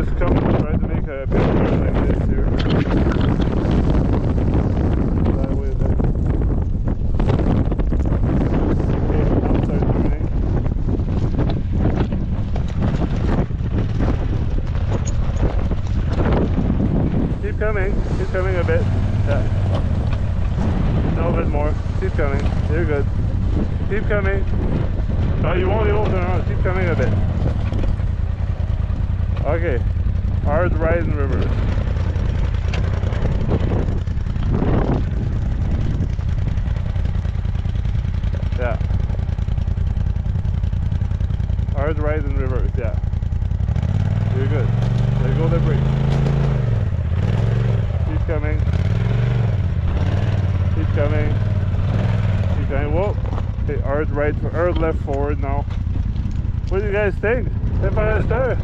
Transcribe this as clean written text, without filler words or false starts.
just come and try to make a picture like this here. That way there. Okay, now start turning. Keep coming a bit. Yeah. A little bit more. Keep coming. You're good. Keep coming. Oh, you won't be able to turn around. Keep coming a bit. Okay. Hard right and reverse. Yeah. Hard right and reverse. Yeah. You're good. There go the brake. Keep coming. Keep coming. Keep going. Whoa. Okay, hard right, hard left forward now. What do you guys think? C'est pas resté?